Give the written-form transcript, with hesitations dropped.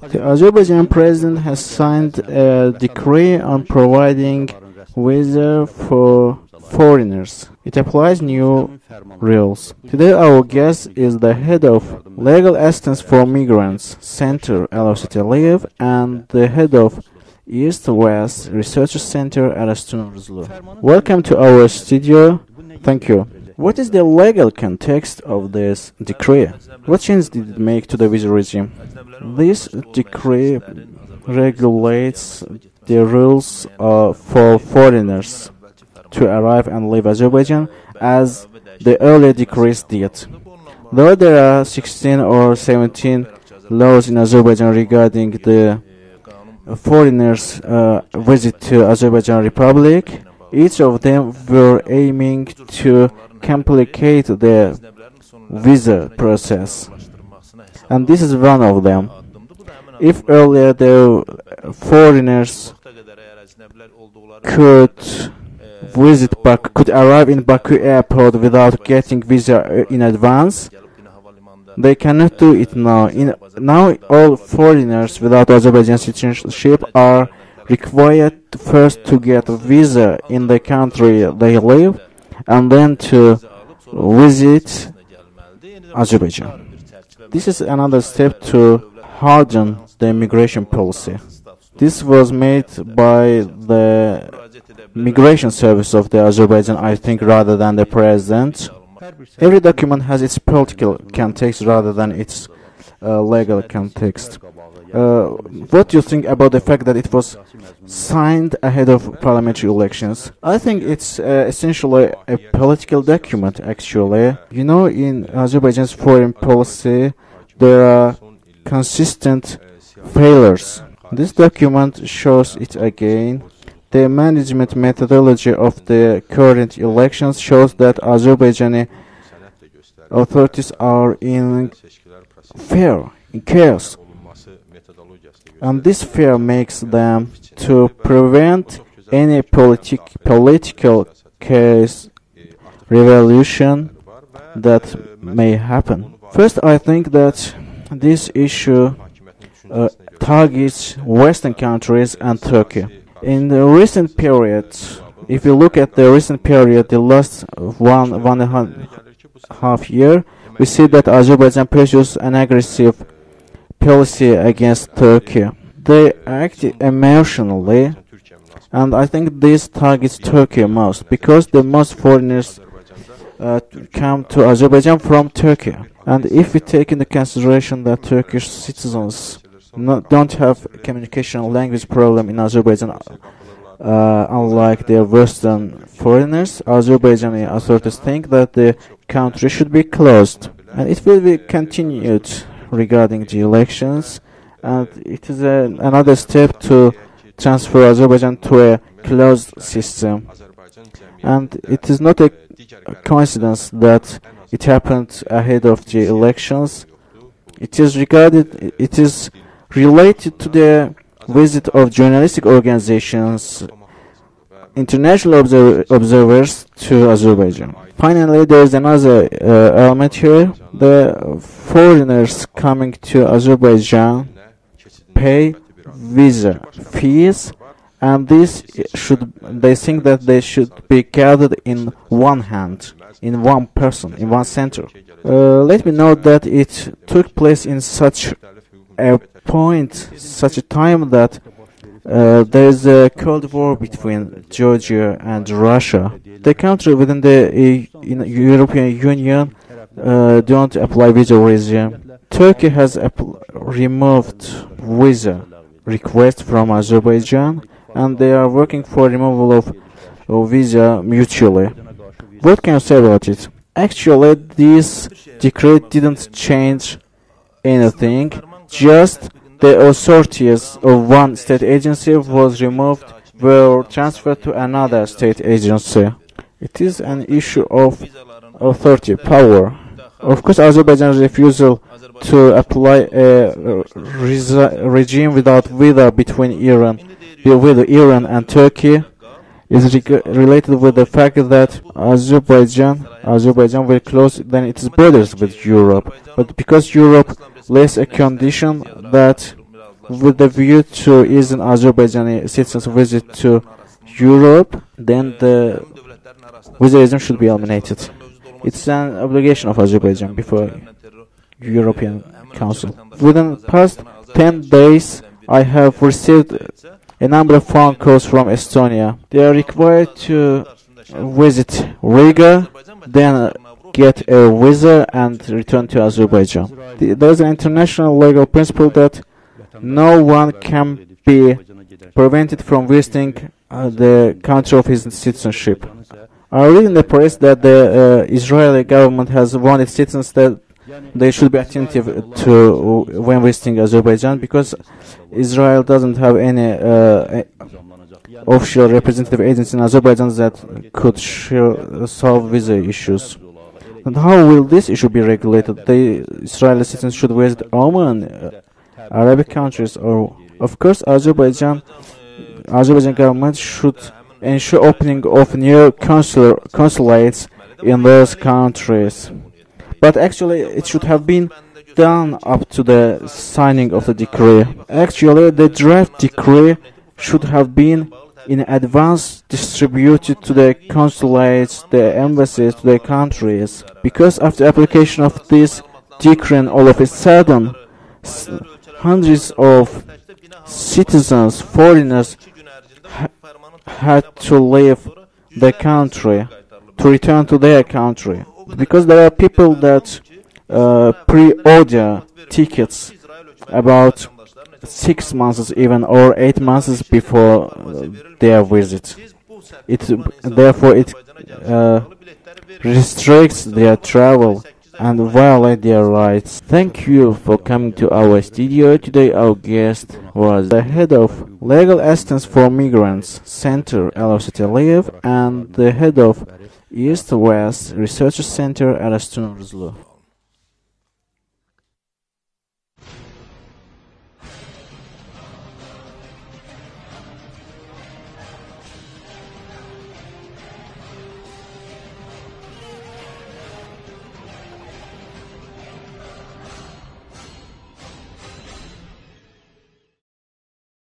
The Azerbaijan president has signed a decree on providing visa for foreigners. It applies new rules. Today our guest is the head of Legal Assistance for Migrants Center, Alovsat Aliyev, and the head of East-West Research Center, Arastun Orujlu. Welcome to our studio. Thank you. What is the legal context of this decree? What change did it make to the visa regime? This decree regulates the rules for foreigners to arrive and leave Azerbaijan as the earlier decrees did. Though there are 16 or 17 laws in Azerbaijan regarding the foreigners' visit to Azerbaijan Republic, each of them were aiming to complicate the visa process, and this is one of them. If earlier the foreigners could arrive in Baku airport without getting visa in advance, they cannot do it now. Now all foreigners without Azerbaijan citizenship are required first to get a visa in the country they live and then to visit Azerbaijan. This is another step to harden the immigration policy. This was made by the migration service of the Azerbaijan, I think, rather than the president. Every document has its political context rather than its legal context. What do you think about the fact that it was signed ahead of parliamentary elections? I think it's essentially a political document, actually. You know, in Azerbaijan's foreign policy, there are consistent failures. This document shows it again. The management methodology of the current elections shows that Azerbaijani authorities are in chaos. And this fear makes them to prevent any political case revolution that may happen. First, I think that this issue targets Western countries and Turkey. In the recent period, if you look at the recent period, the last one and a half year, we see that Azerbaijan pursues an aggressive policy against Turkey. They act emotionally, and I think this targets Turkey most, because the most foreigners come to Azerbaijan from Turkey. And if we take into consideration that Turkish citizens don't have communication language problem in Azerbaijan, unlike their Western foreigners, Azerbaijani authorities think that the country should be closed, and it will be continued regarding the elections, and it is another step to transfer Azerbaijan to a closed system. And it is not a coincidence that it happened ahead of the elections. It is related to the visit of journalistic organizations, international observers to Azerbaijan. Finally, there is another element here. The foreigners coming to Azerbaijan pay visa fees, and they think that they should be gathered in one hand, in one person, in one center. Let me note that it took place in such a time that there is a Cold War between Georgia and Russia. The country within the European Union don't apply visa regime. Turkey has removed visa request from Azerbaijan, and they are working for removal of visa mutually. What can you say about it? Actually, this decree didn't change anything, just the authorities of one state agency was removed, were transferred to another state agency. It is an issue of authority, power. Of course, Azerbaijan's refusal to apply a regime without visa between Iran and Turkey is related with the fact that Azerbaijan will close then its borders with Europe. But because Europe lays a condition that with the view to easing Azerbaijani citizens' visit to Europe, then the visa regime should be eliminated. It's an obligation of Azerbaijan before European Council. Within the past 10 days, I have received a number of phone calls from Estonia. They are required to visit Riga, then get a visa and return to Azerbaijan. There's an international legal principle that no one can be prevented from visiting the country of his citizenship. I read in the press that the Israeli government has warned its citizens that they should be attentive to when visiting Azerbaijan, because Israel doesn't have any official representative agency in Azerbaijan that could solve visa issues. And how will this issue be regulated? The Israeli citizens should visit Oman, Arabic countries, or of course Azerbaijan government should ensure opening of new consulates in those countries. But actually, it should have been done up to the signing of the decree. Actually, the draft decree should have been in advance distributed to the consulates, the embassies, to the countries. Because after application of this decree, all of a sudden, hundreds of citizens, foreigners, had to leave the country, to return to their country. Because there are people that pre-order tickets about 6 months even, or 8 months before their visit. Therefore it restricts their travel and violate their rights. Thank you for coming to our studio. Today our guest was the head of Legal Assistance for Migrants Center, Alovsat Aliyev, and the head of East-West Research Center, Arastun Orujlu.